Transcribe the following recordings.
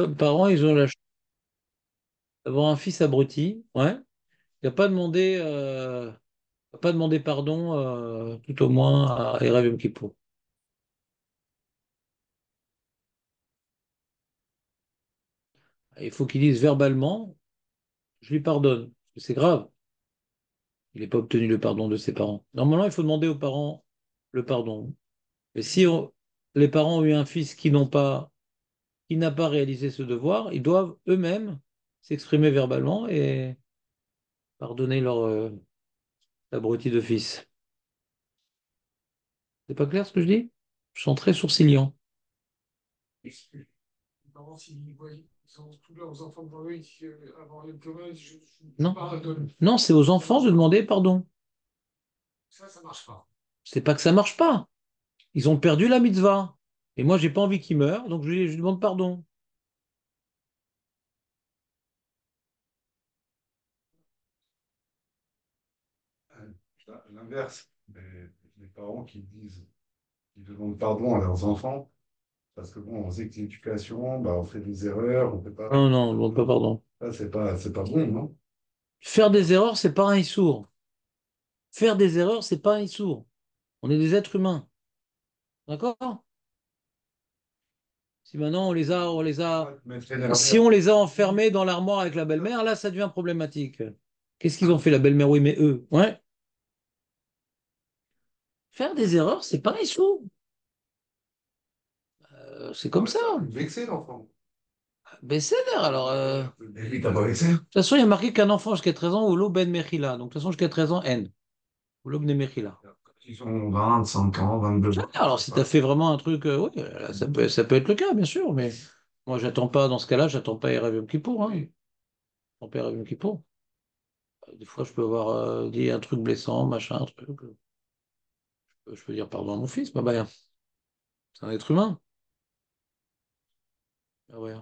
parents, ils ont la chance d'avoir un fils abruti, ouais. Il n'a pas demandé, pas demandé pardon, tout au moins à Erev Yom Kippour. Il faut qu'il dise verbalement, je lui pardonne. C'est grave. Il n'a pas obtenu le pardon de ses parents. Normalement, il faut demander aux parents le pardon. Mais si les parents ont eu un fils qui n'a pas réalisé ce devoir, ils doivent eux-mêmes s'exprimer verbalement et pardonner leur abruti de fils. C'est pas clair ce que je dis? Je sens très sourcillant. Les parents, s'ils voient, ils ont tous leurs enfants devant eux, avant le commun, je Non, pardonne. non, c'est aux Ça enfants marche de pas. demander pardon. Ça marche pas. C'est pas que ça marche pas. Ils ont perdu la mitzvah. Et moi, j'ai pas envie qu'ils meurent, donc je lui demande pardon. L'inverse, les parents qui disent, qui demandent pardon à leurs enfants, parce que bon, on sait que l'éducation, bah, on fait des erreurs, on fait pas. Non, non, je demande pas pardon. Ça, c'est pas bon, non? Faire des erreurs, c'est pas un issour. Faire des erreurs, c'est pas un issour. On est des êtres humains. D'accord? Si maintenant Ouais, te mettre énervé. si on les a enfermés dans l'armoire avec la belle-mère, là, ça devient problématique. Qu'est-ce qu'ils ont fait, la belle-mère? Oui, mais eux. Ouais. Faire des erreurs, c'est pas un issour. C'est comme Ouais, ça. ça peut vexer l'enfant. Ben, c'est l'air, alors. Et lui, t'as pas vexé? De toute façon, il y a marqué qu'un enfant jusqu'à 13 ans, ou l'eau ben mechila. Donc, de toute façon, jusqu'à 13 ans, N. Ou l'eau ben mechila. Ils ont 25 ans, 22 ans. Alors, si tu as fait vraiment un truc, oui, ça peut être le cas, bien sûr, mais moi, j'attends pas, dans ce cas-là, j'attends pas Erev Yom Kippour, hein. J'attends pas Erev Yom Kippour. Des fois, je peux avoir dit un truc blessant, machin, un truc. Je peux dire pardon à mon fils, bah, bah, c'est un être humain. Ah ouais.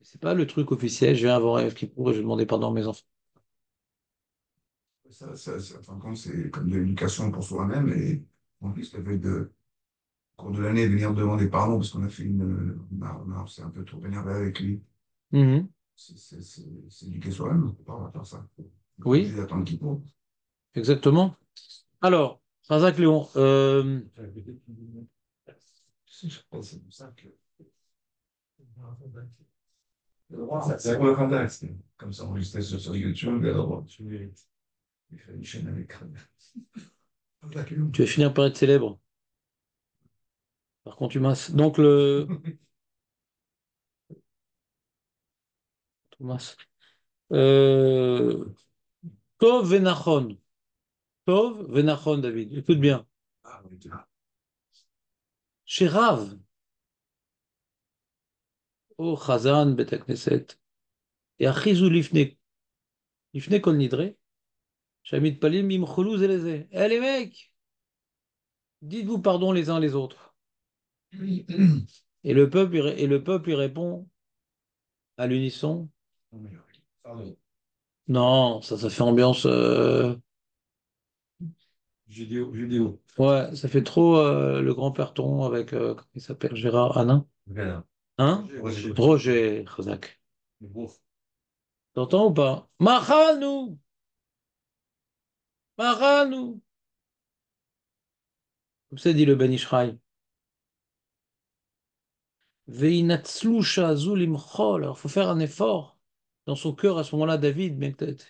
C'est pas le truc officiel, je viens avant Erev Kippour et je vais demander pardon à mes enfants. En fin de compte, c'est comme de l'éducation pour soi-même. Et en plus, le fait de, au cours de l'année, venir demander pardon parce qu'on a fait on s'est un peu trop énervé avec lui. Mhm. C'est éduquer soi-même. On peut pas faire ça. On n'est pas Oui, obligé d'attendre qu'il faut. exactement. Alors, Razak Léon, Je pense que c'est pour ça que. C'est quoi le contexte? Comme ça, enregistré sur YouTube, alors il fait une chaîne avec. tu vas finir par être célèbre. Par contumace. Donc, le. Contumace. Euh, Tov Venachon. Tov Venachon, David. Écoute bien. Ah oui, Chez Rav, au Chazan, Bet Knesset, et Achizou Lifne Kol Nidre, Shamit Palim, Mim Cholou Zeleze. Eh les mecs, dites-vous pardon les uns les autres. Et le peuple, il répond à l'unisson. pardon. Non, ça fait ambiance. Judéo. Ouais, ça fait trop le grand-père Ton avec, comment il s'appelle, Gérard Hanin. Voilà. Hein? Roger. Roger Khozak. Bon. T'entends ou pas? Machanou! Machanou! Comme ça dit le Ben Ishraï. Veinatzlusha zulim chol. Alors, il faut faire un effort dans son cœur à ce moment-là, David, mais peut-être,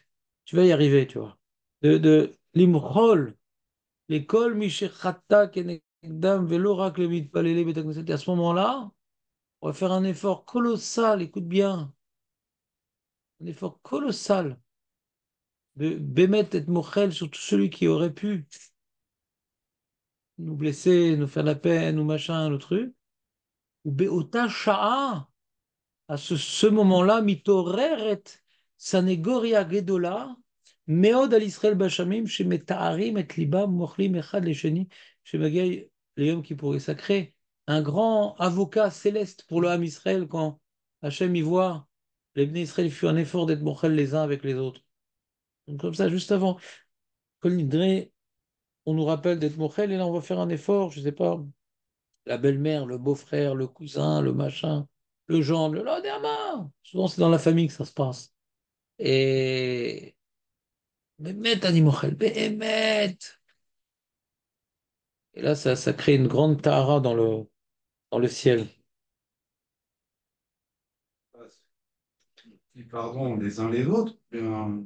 tu vas y arriver, tu vois. De l'imchol, l'école, Mishechata, Kenegdam, Velorak, le Mitpalele, Betakneset. Et à ce moment-là, on va faire un effort colossal, écoute bien, un effort colossal de Bémet et Mochel sur tout celui qui aurait pu nous blesser, nous faire la peine, ou machin, le truc. Ou Beota Sha'a. À ce moment-là, mitoreret sanegoria gedola, meod al Israël bachamim, chez Metaharim et Libam, mochlim echad lesheni, chez Bagay, les hommes qui pourraient sacrer un grand avocat céleste pour le Ham Israël quand Hachem y voit les Bnei Israël fut un effort d'être mochel les uns avec les autres. Donc, comme ça, juste avant, Kol Nidre, on nous rappelle d'être mochel et là on va faire un effort, je sais pas, la belle-mère, le beau-frère, le cousin, le machin, le gendre, le lendemain. Souvent, c'est dans la famille que ça se passe. Et Bémet, Animochel, Bémet. Et là, ça crée une grande tahara dans le ciel. Et pardon les uns les autres. Bien,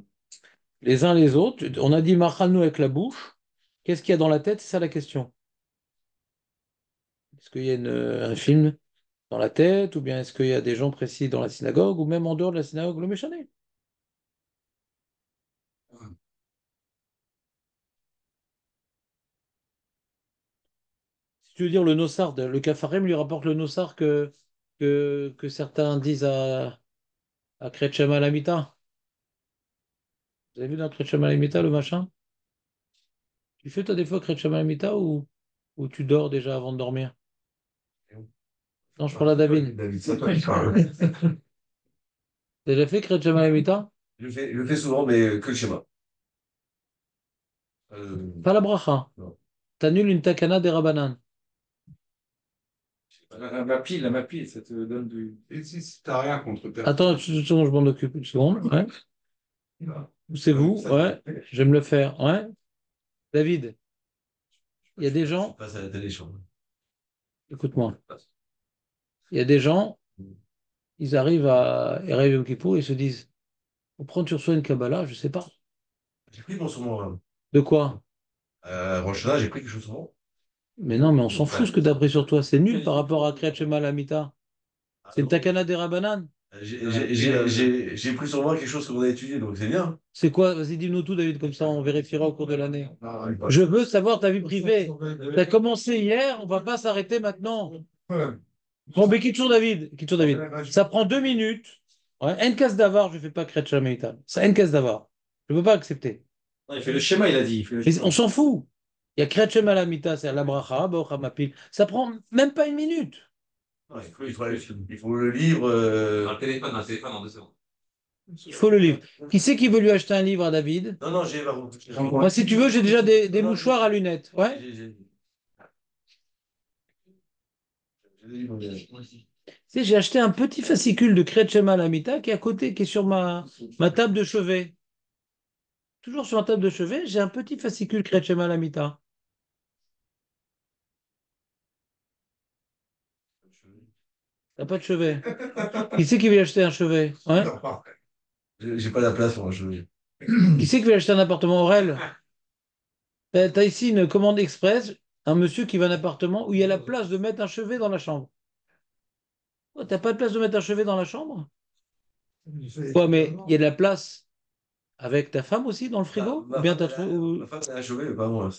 Les uns les autres, on a dit Machalnu avec la bouche. Qu'est-ce qu'il y a dans la tête? C'est ça la question. Est-ce qu'il y a un film dans la tête, ou bien est-ce qu'il y a des gens précis dans la synagogue, ou même en dehors de la synagogue, le méchané? Si tu veux dire le Nossard, le Kafarem lui rapporte le Nossard que certains disent à Kriyat Shema Lamita. Vous avez vu dans Kriyat Shema Lamita le machin? Tu fais toi des fois Kriyat Shema Lamita ou tu dors déjà avant de dormir? Non, je parle à David. David, c'est toi qui parles. T'as déjà fait Kriyat Shema Lamita? Je le fais souvent, mais que le schéma. Pas la bracha. Non. T'annules une takana des Rabbanan. La mapile, ça te donne du. Et si t'as rien contre personne. Attends, une seconde, je m'en occupe une seconde. Ouais. C'est vous, ouais. Je vais me le faire. Ouais. David, il y a des gens, Je passe à la télé, je crois. écoute-moi, il y a des gens, ils arrivent à Erev Yom Kippour, ils se disent, on prend sur soi une Kabbalah, je sais pas. J'ai pris mon saumon. De quoi? Rosh Hashanah, j'ai pris quelque chose de saumon. Mais non, mais on s'en fout ce que tu as pris sur toi. C'est nul par rapport à Kriyat Shema Lamita. C'est une takana des Rabbanan. J'ai pris sur moi quelque chose qu'on a étudié, donc c'est bien. C'est quoi? Vas-y, dis-nous tout, David, comme ça on vérifiera au cours de l'année. Je veux savoir ta vie privée. Tu as commencé hier, on va pas s'arrêter maintenant. Bon, mais quitte David. Quitte David. Ça prend 2 minutes. Ouais, Enkas Davar, je ne fais pas Kriyat Shema Lamita. C'est Enkas Davar. Je ne peux pas accepter. Non, il fait le schéma, il a dit. Mais on s'en fout. Il y a Kriyat Shema Lamita, c'est la bracha, Baruch HaMapil. Ça prend même pas 1 minute. Non, il faut le livre. Dans le téléphone, en 2 secondes. Il faut le livre. Qui c'est qui veut lui acheter un livre à David? Non, non, j'ai. Moi, si tu veux, j'ai déjà des mouchoirs à lunettes. Ouais. Tu sais, j'ai acheté un petit fascicule de Kriyat Shema Lamita qui est à côté, qui est sur ma table de chevet. Toujours sur ma table de chevet, j'ai un petit fascicule Kriyat Shema Lamita. T'as pas de chevet? Qui c'est qui veut acheter un chevet? Ouais. J'ai pas la place pour un jeu. Qui c'est qui veut acheter un appartement Aurel? T'as ici une commande express, un monsieur qui veut un appartement où il y a la place de mettre un chevet dans la chambre. Oh, t'as pas de place de mettre un chevet dans la chambre? Ouais, mais il y a de la place avec ta femme aussi dans le frigo? Ou bien t'as trouvé. Ma femme a achevé, mais pas moi.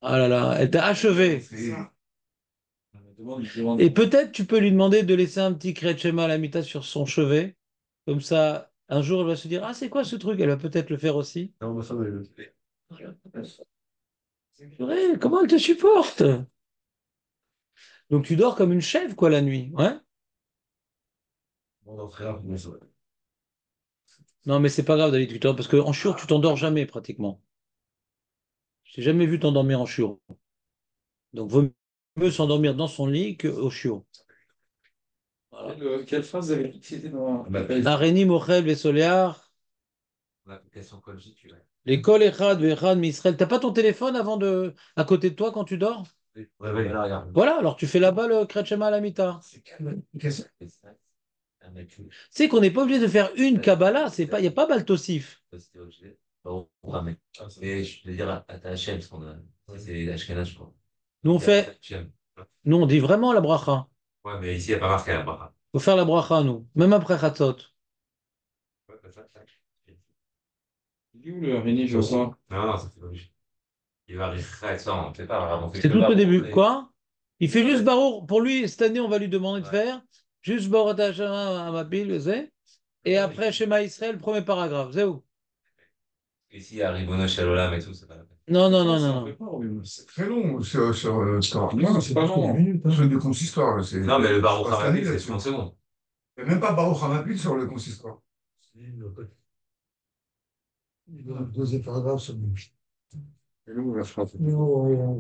Ah là là, elle t'a achevé. Demande. Et peut-être tu peux lui demander de laisser un petit Kriyat Shema Lamita sur son chevet. Comme ça, un jour, elle va se dire, ah, c'est quoi ce truc? Elle va peut-être le faire aussi. Non, ma femme, elle le fait. Purée, comment elle te supporte? Donc tu dors comme une chèvre, quoi, la nuit. Ouais? Bon, non, très rare, mais ça va. Non, mais c'est pas grave, David, tu dors, parce qu'en chiour, tu t'endors jamais, pratiquement. Je t'ai jamais vu t'endormir en chiour. Donc, vaut mieux s'endormir dans son lit qu'au chiot. Voilà. Quelle phrase vous avez utilisée dans Areni, Mochel, Vesolear, L'application Koji, tu l'as. l'école Echad, Vechad, Misraël. T'as pas ton téléphone à côté de toi quand tu dors? Ouais, ouais, là, regarde. Voilà, alors tu fais là-bas le Kriyat Shema Lamita. Tu sais qu'on n'est pas obligé de faire une Kabbalah, il n'y a pas Baltosif. C'était obligé. Bon, mais je vais dire à ta Hachem, parce qu'on a. C'est Ashkenaz, je crois. Nous, nous, on dit vraiment la bracha. Ouais, mais ici, il n'y a pas marqué la bracha. Il faut faire la bracha, nous, même après Chatzot. Il est où le Rémi, je crois? Non, non, c'est pas obligé. Il va arriver ça, on ne fait pas. On fait C'est que tout au Baruch, début. mais- Quoi? Il fait juste Baruch. Pour lui, cette année, on va lui demander de faire juste Baruch Ata Hashem Amapil, Zé. Et après, Shema Israël, premier paragraphe. C'est où? Ici, il y a Ribono Shalolam et tout, c'est pas la peine. Non, non, non, non, non. C'est très long sur Non, c'est pas long. sur le consistoire. Là, Non, mais le Baruch c'est pas Hamapil, c'est là-dessus. 30 secondes. Il n'y a même pas Baruch Hamapil sur le consistoire. Le deuxième paragraphe, c'est bon.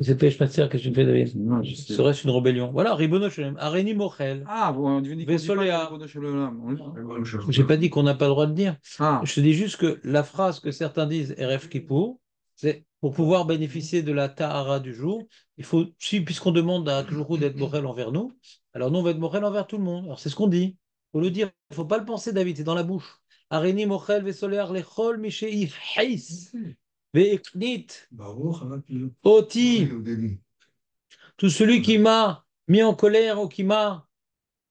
C'est pêche matière, qu'est-ce que tu me fais, David? Non, je sais. Serait-ce une rébellion? Voilà, Ribono Sholem, Areni Mochel, Ah, bon, on dit qu'on dit pas Vesoléa. Ribono Shel Olam. J'ai pas dit qu'on n'a pas le droit de dire. Ah, Je te dis juste que la phrase que certains disent Erev Kippour, c'est pour pouvoir bénéficier de la Tahara du jour, il faut, puisqu'on demande à toujours d'être Morel envers nous, alors nous on va être Morel envers tout le monde. Alors c'est ce qu'on dit. Il faut le dire. Il ne faut pas le penser, David, c'est dans la bouche. Areni Mochel Vesoléar Lechol Misheif Heis Ve'eknit Oti. Tout celui qui m'a mis en colère ou qui m'a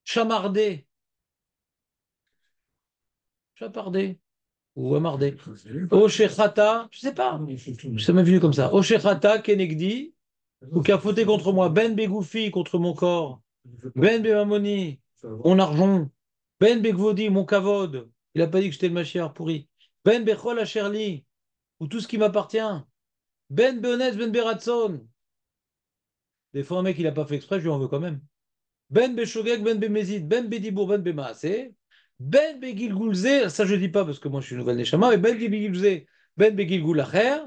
chamardé, ou amardé. Oshechata, je sais pas, ça m'est venu comme ça. Oshechata Kenegdi, ou qui a fauté contre moi, Ben Begoufi contre mon corps, Ben Bemamoni, mon argent, Ben Begvodi, mon kavod, il a pas dit que j'étais le machiar pourri, Ben Bechol Asherli, ou tout ce qui m'appartient, Ben Beonez, Ben Beratson. Des fois, un mec, il a pas fait exprès, je lui en veux quand même. Ben Beshogeg, Ben Bemezid, Ben Bedibour, Ben Bemaase, Ben Begilgulze, ça je dis pas parce que moi je suis nouvelle Neshama, mais Ben Begilgulze, Ben Begilgulacher,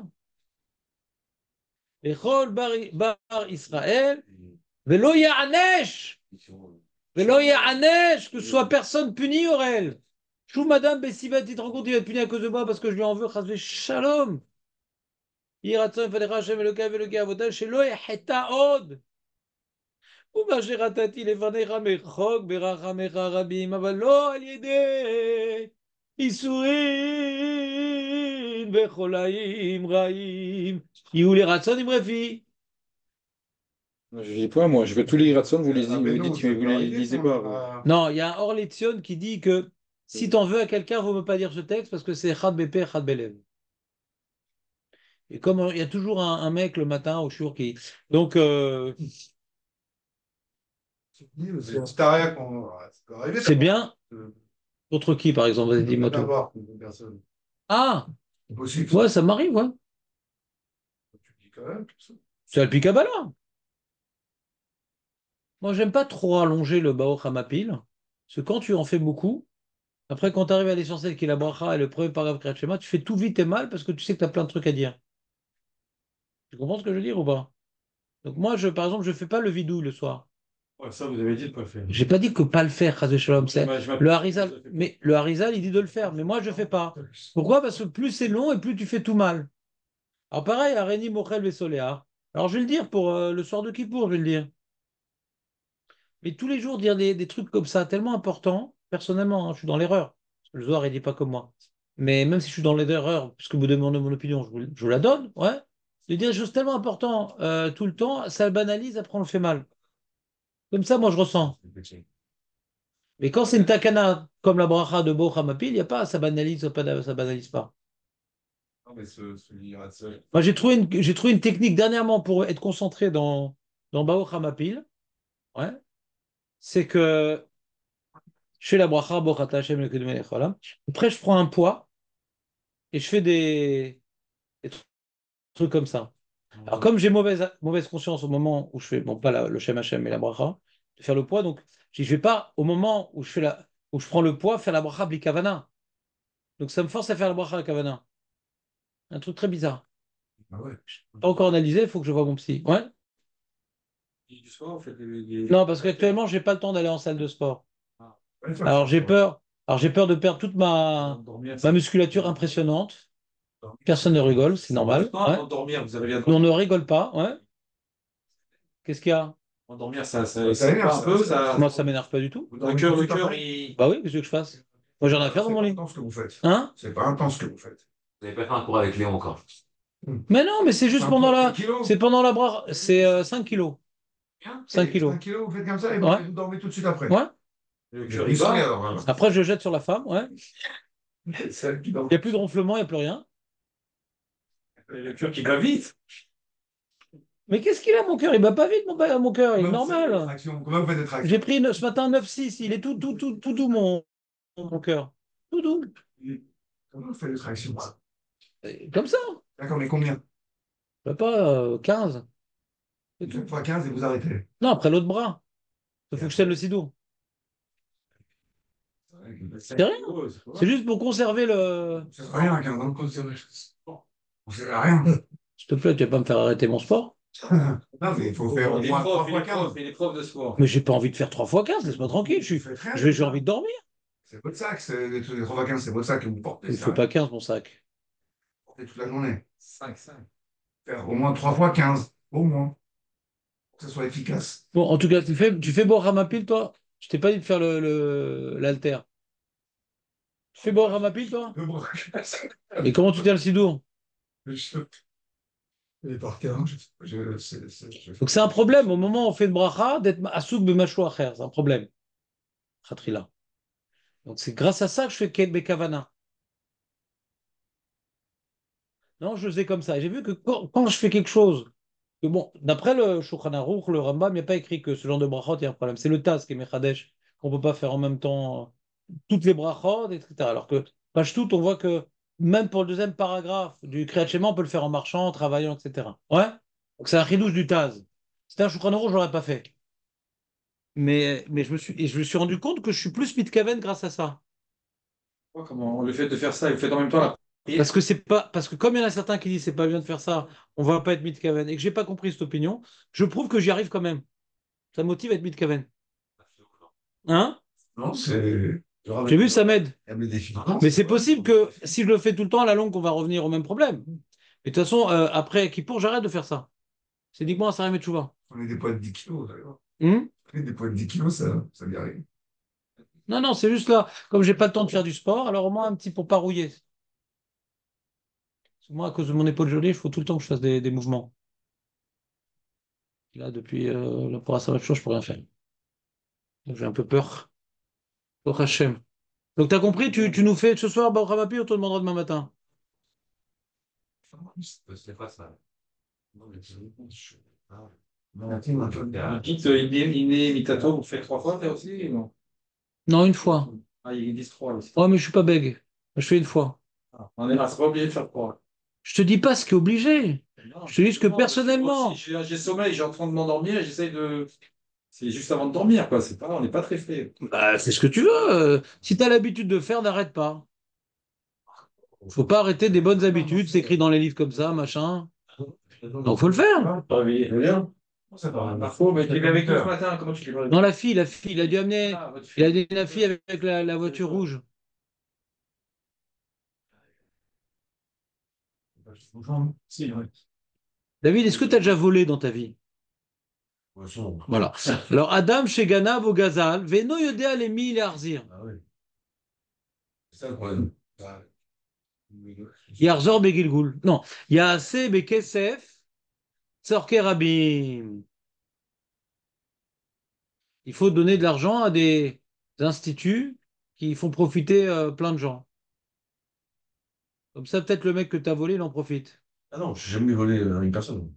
Echol Bar Israël, Velo Ya'anesh, Velo Ya'anesh, que ce soit personne puni, Aurel. Chou Madame Bessibat, il te rend compte, il va être puni à cause de moi parce que je lui en veux, Chazve Shalom. Yiratzon, Fadera Hashem, Elokav, Elokav, Avodah, Shelo Yeheta Od. ובאשר נתתי לפניך מחוק ברחמך רבים, אבל לא על ידי ייסורים וחולאים רעים. יהיו לרצון עם רפי. je lis pas, moi. Je veux tous les Ratson, vous les Ah, ben vous non, dites, ça mais peut vous les arriver, lisez ça. pas. Vous. Non, il y a un Orlétion qui dit que si t'en veux à quelqu'un, il ne vaut mieux pas dire ce texte parce que c'est Chad Bépé, Chad Belev. Et comme il y a toujours un mec le matin au chour qui. Donc, C'est une staria ça peut arriver. c'est bien. Contre qui, par exemple? Vas-y, dis-moi tout. D'abord, une personne. Ah, C'est possible. ouais, ça m'arrive, ouais. Tu dis quand même. C'est Alpi Kabbalah. Moi, j'aime pas trop allonger le Bao Hamapil, parce que quand tu en fais beaucoup, après, quand tu arrives à l'essentiel qui est la bracha et le premier paragraphe Kriyat Shema, tu fais tout vite et mal parce que tu sais que tu as plein de trucs à dire. Tu comprends ce que je veux dire ou pas? Donc moi, par exemple, je fais pas le vidou le soir. Ouais, ça, vous avez dit de pas le faire. J'ai pas dit que pas le faire, Chas Shalom. Le Harizal, je le fais pas. mais le Harizal, il dit de le faire, mais moi, je fais pas. Pourquoi? Parce que plus c'est long et plus tu fais tout mal. Alors pareil, Areni Mochel Vesoléa. Alors je vais le dire pour le soir de Kippour, je vais le dire. Mais tous les jours, dire des trucs comme ça, tellement importants, personnellement, hein, je suis dans l'erreur. Le Zohar, il dit pas comme moi. Mais même si je suis dans l'erreur, puisque vous demandez mon opinion, je vous la donne, ouais. De dire des choses tellement importantes tout le temps, ça banalise, après on le fait mal. Comme ça, moi, je ressens. Mais quand c'est une takana, comme la bracha de Bo Hamapil, il n'y a pas, ça banalise, ça banalise pas. Non, mais ce Ratson. Moi, j'ai trouvé une technique dernièrement pour être concentré dans Bao Hamapil. Ouais. C'est que je fais la bracha, Bochata Hashem Elokeinu melech haolam. Après, je prends un poids et je fais des trucs comme ça. Alors, comme j'ai mauvaise conscience au moment où je fais, bon, pas le Shem Hashem, mais la bracha, de faire le poids, donc je ne vais pas, au moment où où je prends le poids, faire la bracha bli kavana. Donc, ça me force à faire la bracha à kavana. Un truc très bizarre. Ah ouais. Pas encore analysé, il faut que je vois mon psy. Ouais. Du soir, vous faites Non, parce qu'actuellement, j'ai pas le temps d'aller en salle de sport. Ouais, ça, Alors, ça, j'ai ça. peur. Alors, j'ai peur de perdre toute ma musculature impressionnante. Personne ne rigole, c'est normal. Ouais. Endormir, vous avez bien On ne rigole pas. Ouais. Qu'est-ce qu'il y a? Endormir, Ça énerve, pas un peu, ça. Moi, ça m'énerve pas du tout. Vous Le dormez cœur, tout le de suite cœur, après. il. Bah oui, qu'est-ce que je fasse? Moi, j'ai rien à faire dans mon C'est pas lit. intense ce que vous faites. Hein? C'est pas intense ce que vous faites. Vous n'avez pas fait un cours avec Léon encore. Mais non, mais c'est juste pendant la. 5 kilos. C'est pendant la bras. C'est 5 kilos. 5 kilos. 5 kilos, vous faites comme ça et Ouais. vous dormez tout de suite après. Ouais. Le Vous cœur, êtes il musclé, bat. alors, voilà. Après, je jette sur la femme. Ouais. Celle qui dort. Il n'y a plus de ronflement, il n'y a plus rien. Et le cœur qui bat vite. Mais qu'est-ce qu'il a, mon cœur? Il bat pas vite, mon cœur. Il est Comment vous faites des normal. tractions Comment vous faites des tractions J'ai pris ce matin 9,6. Il est tout doux, mon cœur. Tout doux. Comment vous faites des tractions Comme ça. D'accord, mais combien Pas 15. C'est Une tout. fois 15 et vous arrêtez. Non, après l'autre bras. Il faut que je tienne le sido. C'est rien. C'est juste pour conserver le. C'est rien, 15 ans. On sert à rien. S'il te plaît, tu vas pas me faire arrêter mon sport. Non, mais il faut faire au moins 3 fois 15. il est prof de sport. Mais j'ai pas envie de faire 3 fois 15. Laisse-moi tranquille. J'ai envie de dormir. C'est votre sac, les 3 fois 15, c'est votre sac que vous portez. Il ne Ça, fait pas 15, mon sac. vous portez toute la journée. 5. Faire au moins 3 fois 15, au moins, pour que ce soit efficace. Bon, en tout cas, tu fais beau ramapil, toi? Je t'ai pas dit de faire l'halter. Tu fais beau ramapil, toi? Deux bras. Et comment tu tiens le sidour? Et par cœur, Donc c'est un problème. Au moment où on fait une bracha, d'être asouk b'mashou acher. C'est un problème. Khatrila. Donc c'est grâce à ça que je fais ket bekavana. Non, je le faisais comme ça. J'ai vu que quand je fais quelque chose, que bon, d'après le Shulchan Aruch, le Rambam, il n'y a pas écrit que ce genre de brachot, il y a un problème. C'est le Taz qui est Mechadesh, qu'on ne peut pas faire en même temps toutes les brachot, etc. Alors que, page tout, on voit que même pour le deuxième paragraphe du Kriyat Shema, on peut le faire en marchant, en travaillant, etc. Ouais? Donc c'est un chidouche du Taz. C'était un Shulchan Aruch, je ne l'aurais pas fait. Mais je me suis rendu compte que je suis plus mitkaven grâce à ça. Comment le fait de faire ça, et le fait en même temps la prière. Parce que comme il y en a certains qui disent c'est pas bien de faire ça, on va pas être mitkaven, et que j'ai pas compris cette opinion, je prouve que j'y arrive quand même. Ça me motive à être mitkaven. Hein? Non, c'est. J'ai vu, ça m'aide. Aime les défis. Mais c'est possible que si je le fais tout le temps, à la longue, on va revenir au même problème. Mais de toute façon, après Kippour, j'arrête de faire ça. C'est uniquement à Sarim et Tchouva. On est des poids de 10 kilos, d'ailleurs. Hum. On est des poids de 10 kilos, ça y arrive. Non, non, c'est juste là, comme j'ai pas le temps de faire du sport, alors au moins un petit pour pas rouiller. Parce que moi, à cause de mon épaule gelée, il faut tout le temps que je fasse des mouvements. Là, depuis la pour la je peux rien faire. Donc j'ai un peu peur. Au Hachem. Donc tu as compris, tu nous fais ce soir, bah, au Ramapi, on te demandera demain matin. C'est pas ça. Non, mais c'est- Ah, Non, tiens, un peu. Dites Iné Mitato, vous faites 3 fois, toi aussi? Non. Non, une fois. Ah, ils disent 3 aussi. Oh, mais je suis pas bègue. Je fais une fois. Ah, on est pas obligé de faire 3. Je te dis pas ce qui est obligé. Non, Je te dis ce que justement, personnellement. si j'ai sommeil, j'ai en train de m'endormir et j'essaye de. C'est juste avant de dormir, quoi. C'est pas, on n'est pas très fait. Bah, fais ce que tu veux. Si tu as l'habitude de faire, n'arrête pas. Faut pas arrêter des bonnes habitudes, c'est écrit dans les livres comme ça, machin. Donc faut le faire. Ah oui, bien. Ça va. Marco, mais tu l'as avec nous ce matin, comment tu l'as Non, la fille, il a dû amener. Ah, votre Il a fille. amené la fille avec la voiture rouge. Si, ouais. David, est-ce que tu as déjà volé dans ta vie? Poisson. Voilà. Alors, Adam chez Ganav au Gazal, Veno Yodea les mille arzir. Ah oui. C'est ça le problème. Yarzor Begilgul. Non. Yaase Bekesef, Tzorke Rabim. Il faut donner de l'argent à des instituts qui font profiter plein de gens. Comme ça, peut-être le mec que tu as volé, il en profite. Ah non, je n'ai jamais volé une personne.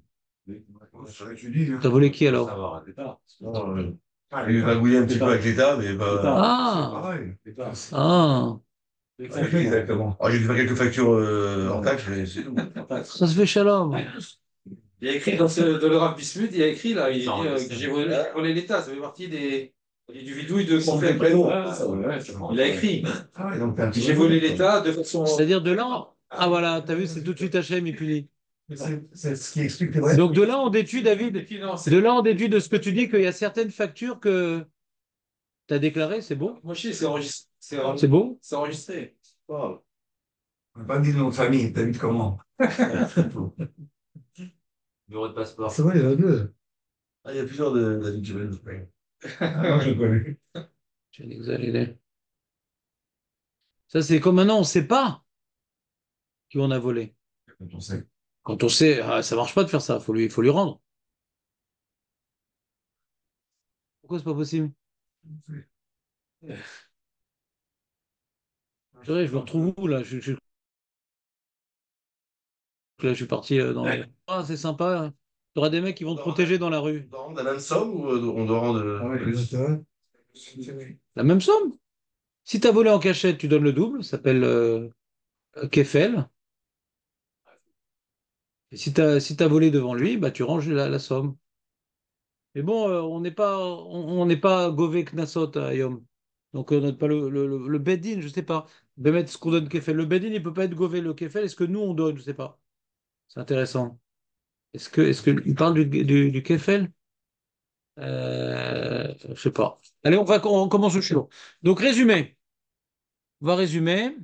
C'est vrai que tu dis, hein. Tu as volé qui alors? Ça va, l'État. Non, Ah, j'ai magouillé un petit peu avec l'État, mais pas. C'est Ah, pareil. ah, Exactement. Alors j'ai dû faire quelques factures hors taxe, mais c'est tout. ça se fait shalom. Il y a écrit dans le rap Bismuth, il y a écrit là, il dit Non, que j'ai volé l'État, ça fait partie du vidouille de conflit. Il a écrit, Ah ouais, donc t'es un petit j'ai peu- volé l'État de façon. C'est-à-dire de là. Ah voilà, t'as vu, c'est tout de suite Hachem, il punit. C'est ce qui explique les vrais. Donc de là, on déduit, David, de là, on déduit de ce que tu dis qu'il y a certaines factures que tu as déclarées, c'est beau? Moi, je sais, c'est enregistré. C'est beau? C'est enregistré. On n'a pas dit le nom de famille, David comment? Bureau de passeport. C'est vrai, il y en a deux. Ah, il y a plusieurs David Jebel. Ah non, je le connais. Je vais exagérer. Ça, c'est comme maintenant, on ne sait pas qui on a volé. Quand on sait. Quand on sait, ah, ça marche pas de faire ça, faut lui rendre. Pourquoi c'est pas possible? Je me retrouve où là? Là, je suis parti dans les... Ah, c'est sympa. Tu auras des mecs qui vont te protéger dans la rue. On doit rendre la même somme ou on doit rendre Ah ouais, plus? La même somme. Si tu as volé en cachette, tu donnes le double, ça s'appelle Kefel. Et si t'as volé devant lui, bah, tu ranges la somme. Mais bon, on n'est pas Gové Knassot à Yom. Donc on n'a pas le Beddin, je sais pas. Bémet, ce qu'on donne Kefel. Le Beddin, il peut pas être Gové le Kefel. Est-ce que nous, on donne? Je sais pas. C'est intéressant. Est-ce que il parle du Kefel? Je sais pas. Allez, on commence au chinois. Donc, résumé. On va résumer.